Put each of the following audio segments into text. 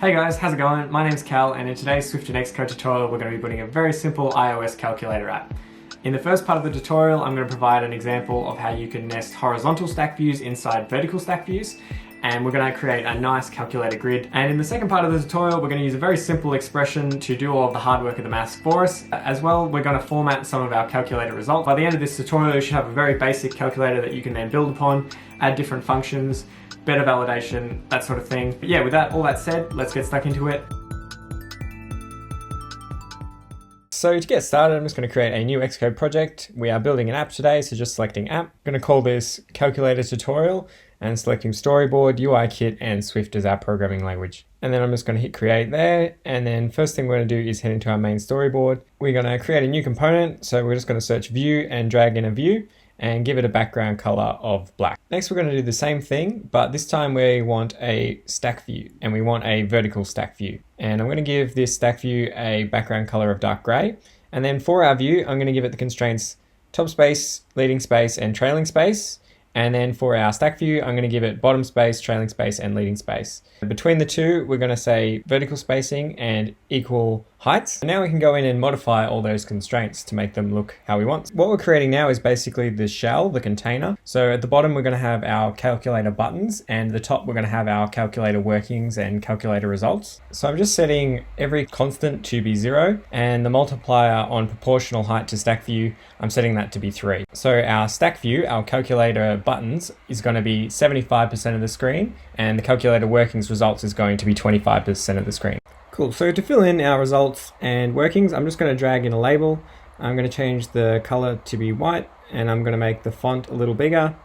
Hey guys, how's it going? My name's Cal, and in today's Swift and Xcode tutorial we're going to be building a very simple iOS calculator app. In the first part of the tutorial I'm going to provide an example of how you can nest horizontal stack views inside vertical stack views, and we're going to create a nice calculator grid. And in the second part of the tutorial we're going to use a very simple expression to do all of the hard work of the maths for us. As well, we're going to format some of our calculator results. By the end of this tutorial you should have a very basic calculator that you can then build upon, add different functions, better validation, that sort of thing. But yeah, with all that said, let's get stuck into it. So to get started, I'm just going to create a new Xcode project. We are building an app today, so just selecting app. I'm going to call this calculator tutorial and selecting storyboard, UI kit, and Swift as our programming language. And then I'm just going to hit create there. And then first thing we're going to do is head into our main storyboard. We're going to create a new component. So we're just going to search view and drag in a view and give it a background color of black. Next, we're going to do the same thing, but this time we want a stack view and we want a vertical stack view. And I'm going to give this stack view a background color of dark gray. And then for our view, I'm going to give it the constraints top space, leading space, and trailing space. And then for our stack view, I'm going to give it bottom space, trailing space, and leading space. Between the two, we're going to say vertical spacing and equal heights. And now we can go in and modify all those constraints to make them look how we want. What we're creating now is basically the shell, the container. So at the bottom, we're going to have our calculator buttons, and at the top, we're going to have our calculator workings and calculator results. So I'm just setting every constant to be 0, and the multiplier on proportional height to stack view, I'm setting that to be 3. So our stack view, our calculator buttons, is going to be 75% of the screen, and the calculator workings results is going to be 25% of the screen. Cool, so to fill in our results and workings, I'm just going to drag in a label. I'm going to change the color to be white, and I'm going to make the font a little bigger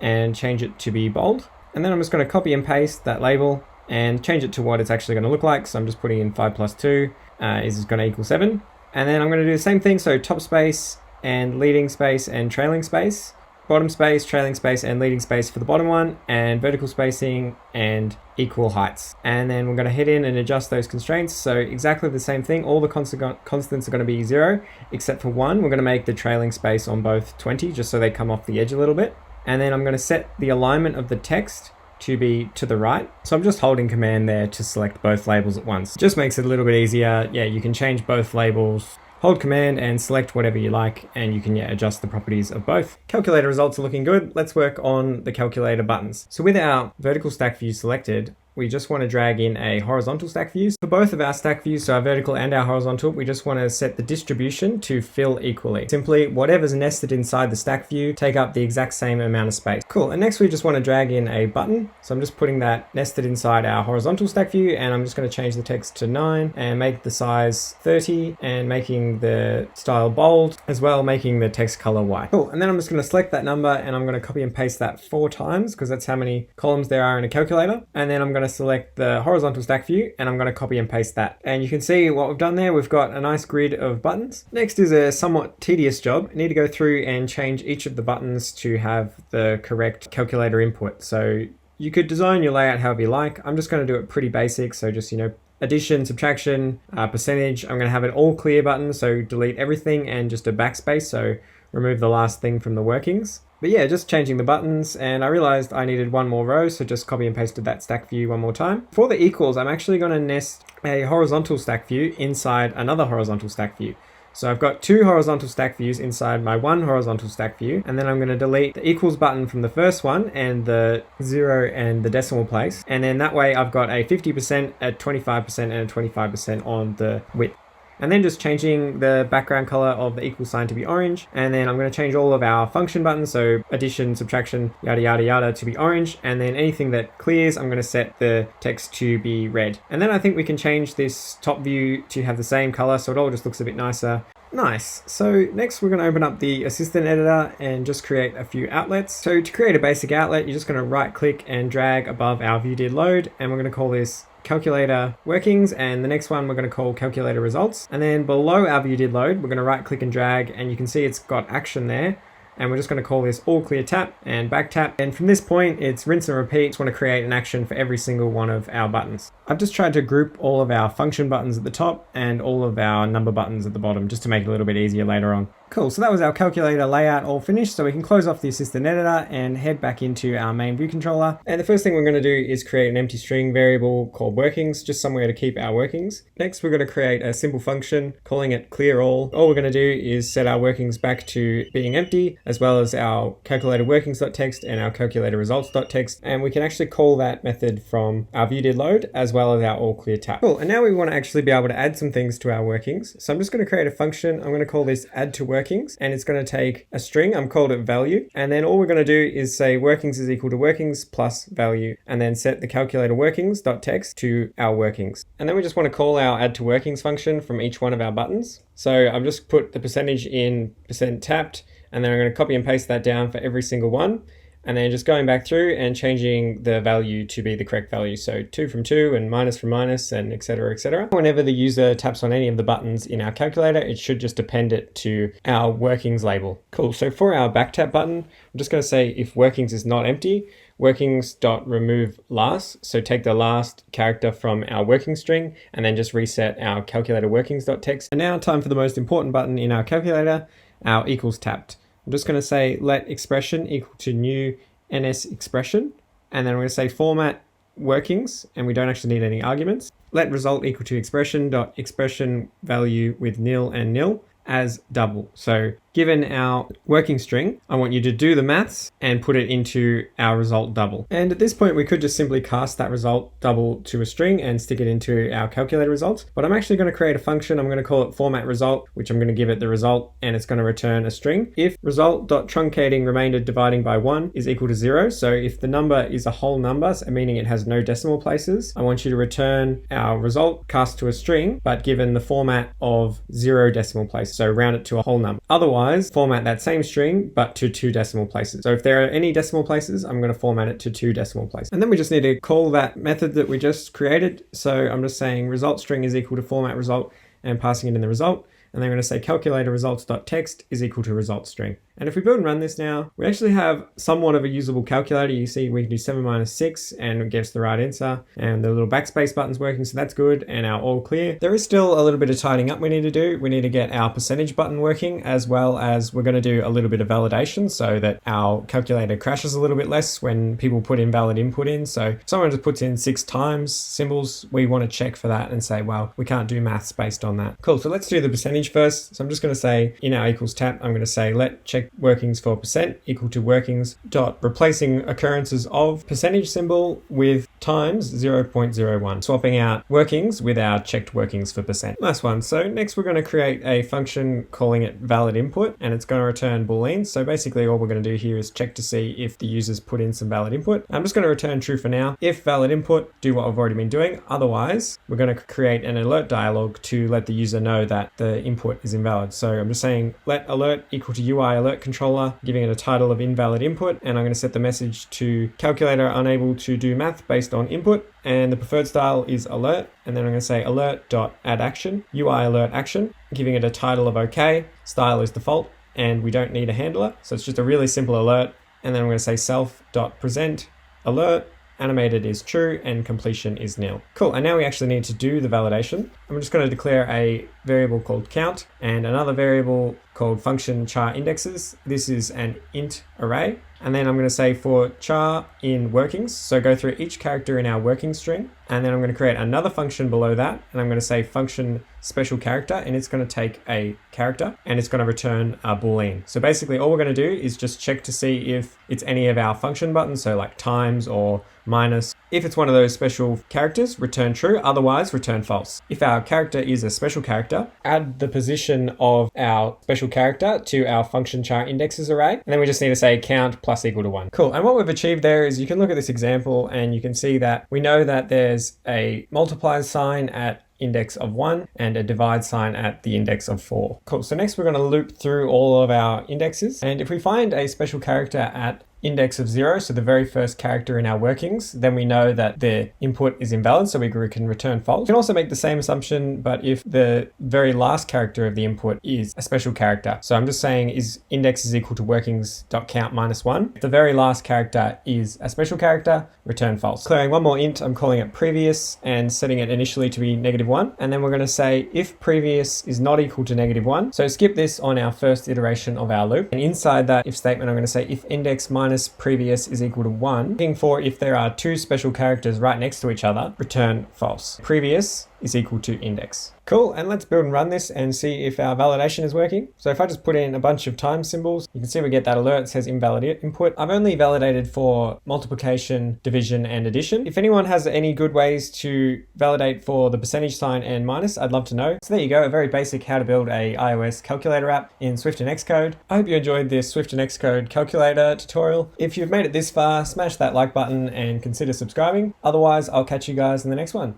and change it to be bold. And then I'm just going to copy and paste that label and change it to what it's actually going to look like. So I'm just putting in 5 plus 2 is going to equal 7. And then I'm going to do the same thing, so top space and leading space and trailing space. Bottom space, trailing space, and leading space for the bottom one, and vertical spacing and equal heights. And then we're going to head in and adjust those constraints. So exactly the same thing. All the constants are going to be 0, except for 1. We're going to make the trailing space on both 20, just so they come off the edge a little bit. And then I'm going to set the alignment of the text to be to the right. So I'm just holding command there to select both labels at once. Just makes it a little bit easier. Yeah, you can change both labels. Hold command and select whatever you like, and you can adjust the properties of both. Calculator results are looking good. Let's work on the calculator buttons. So with our vertical stack view selected, we just want to drag in a horizontal stack view. For both of our stack views, so our vertical and our horizontal, we just want to set the distribution to fill equally. Simply, whatever's nested inside the stack view, take up the exact same amount of space. Cool, and next we just want to drag in a button. So I'm just putting that nested inside our horizontal stack view, and I'm just going to change the text to 9 and make the size 30 and making the style bold, as well making the text color white. Cool, and then I'm just going to select that number and I'm going to copy and paste that 4 times because that's how many columns there are in a calculator. And then I'm going to select the horizontal stack view and I'm going to copy and paste that. And you can see what we've done there. We've got a nice grid of buttons. Next is a somewhat tedious job. You need to go through and change each of the buttons to have the correct calculator input. So you could design your layout however you like. I'm just going to do it pretty basic. So just, addition, subtraction, percentage. I'm going to have an all clear button. So delete everything and just a backspace. So remove the last thing from the workings. But yeah, just changing the buttons, and I realized I needed one more row, so just copy and pasted that stack view one more time. For the equals, I'm actually going to nest a horizontal stack view inside another horizontal stack view. So I've got 2 horizontal stack views inside my one horizontal stack view, and then I'm going to delete the equals button from the first one and the 0 and the decimal place. And then that way I've got a 50%, a 25%, and a 25% on the width. And then just changing the background color of the equal sign to be orange. And then I'm going to change all of our function buttons, so addition, subtraction, yada, yada, yada, to be orange. And then anything that clears, I'm going to set the text to be red. And then I think we can change this top view to have the same color, so it all just looks a bit nicer. Nice. So next we're going to open up the assistant editor and just create a few outlets. So to create a basic outlet, you're just going to right click and drag above our view did load. And we're going to call this calculator workings, and the next one we're going to call calculator results. And then below our view did load, we're going to right click and drag, and you can see it's got action there. And we're just going to call this all clear tap and back tap. And from this point, it's rinse and repeat. Just want to create an action for every single one of our buttons. I've just tried to group all of our function buttons at the top and all of our number buttons at the bottom, just to make it a little bit easier later on. Cool, so that was our calculator layout all finished. So we can close off the assistant editor and head back into our main view controller. And the first thing we're going to do is create an empty string variable called workings, just somewhere to keep our workings. Next, we're going to create a simple function calling it clear all. All we're going to do is set our workings back to being empty, as well as our calculator workings.txt and our calculator results.txt. And we can actually call that method from our view.did_load as well as our all clear tab. Cool, and now we want to actually be able to add some things to our workings. So I'm just going to create a function. I'm going to call this add to workings, and it's going to take a string. I'm called it value. And then all we're going to do is say workings is equal to workings plus value, and then set the calculator workings.txt to our workings. And then we just want to call our add to workings function from each one of our buttons. So I've just put the percentage in %tapped, and then I'm going to copy and paste that down for every single one. And then just going back through and changing the value to be the correct value. So 2 from 2 and minus from minus, and etc, etc. Whenever the user taps on any of the buttons in our calculator, it should just append it to our workings label. Cool, so for our back tap button, I'm just going to say if workings is not empty, workings.remove last. So take the last character from our working string and then just reset our calculator workings.txt. And now time for the most important button in our calculator, our equals tapped. I'm just going to say let expression equal to new ns expression, and then I'm going to say format workings, and we don't actually need any arguments. Let result equal to expression value with nil and nil as double. So given our working string, I want you to do the maths and put it into our result double. And at this point, we could just simply cast that result double to a string and stick it into our calculator results. But I'm actually going to create a function. I'm going to call it format result, which I'm going to give it the result, and it's going to return a string. If result.truncating remainder dividing by 1 is equal to 0, so if the number is a whole number, so meaning it has no decimal places, I want you to return our result cast to a string, but given the format of 0 decimal places, so round it to a whole number. Otherwise, format that same string, but to 2 decimal places. So if there are any decimal places, I'm going to format it to 2 decimal places. And then we just need to call that method that we just created. So I'm just saying result string is equal to format result and passing it in the result. And then I'm going to say calculator results.txt is equal to result string. And if we build and run this now, we actually have somewhat of a usable calculator. You see we can do 7 minus 6 and it gives the right answer. And the little backspace button's working, so that's good. And our all clear. There is still a little bit of tidying up we need to do. We need to get our percentage button working, as well as we're going to do a little bit of validation so that our calculator crashes a little bit less when people put invalid input in. So if someone just puts in 6 times symbols, we want to check for that and say, well, we can't do maths based on that. Cool, so let's do the percentage first. So I'm just going to say in our equals tab, I'm going to say let check workings for percent equal to workings dot replacing occurrences of percentage symbol with times 0.01, swapping out workings with our checked workings for percent. Nice one. So next we're going to create a function calling it valid input, and it's going to return booleans. So basically all we're going to do here is check to see if the users put in some valid input. I'm just going to return true for now. If valid input, do what we've already been doing. Otherwise, we're going to create an alert dialog to let the user know that the input is invalid. So I'm just saying let alert equal to UI alert controller, giving it a title of invalid input, and I'm going to set the message to calculator unable to do math based on input, and the preferred style is alert, and then I'm going to say alert.addAction, UI alert action, giving it a title of OK, style is default, and we don't need a handler, so it's just a really simple alert. And then I'm going to say self.present alert, animated is true, and completion is nil. Cool, and now we actually need to do the validation. I'm just going to declare a variable called count and another variable called function char indexes. This is an int array. And then I'm going to say for char in workings, so go through each character in our working string, and then I'm going to create another function below that, and I'm going to say function special character, and it's going to take a character and it's going to return a boolean. So basically all we're going to do is just check to see if it's any of our function buttons, so like times or minus. If it's one of those special characters, return true, otherwise return false. If our character is a special character, add the position of our special character to our function char indexes array, and then we just need to say count plus equal to 1. Cool, and what we've achieved there is you can look at this example and you can see that we know that there's a multiply sign at index of 1 and a divide sign at the index of 4. Cool, so next we're going to loop through all of our indexes, and if we find a special character at index of 0, so the very first character in our workings, then we know that the input is invalid, so we can return false. We can also make the same assumption, but if the very last character of the input is a special character. So I'm just saying is index is equal to workings.count -1. If the very last character is a special character, return false. Declaring one more int, I'm calling it previous and setting it initially to be -1. And then we're going to say if previous is not equal to -1. So skip this on our first iteration of our loop. And inside that if statement, I'm going to say if index minus previous is equal to 1, looking for if there are two special characters right next to each other, return false. Previous is equal to index. Cool, and let's build and run this and see if our validation is working. So if I just put in a bunch of time symbols, you can see we get that alert, it says invalid input. I've only validated for multiplication, division, and addition. If anyone has any good ways to validate for the percentage sign and minus, I'd love to know. So there you go, a very basic how to build a iOS calculator app in Swift and Xcode. I hope you enjoyed this Swift and Xcode calculator tutorial. If you've made it this far, smash that like button and consider subscribing. Otherwise, I'll catch you guys in the next one.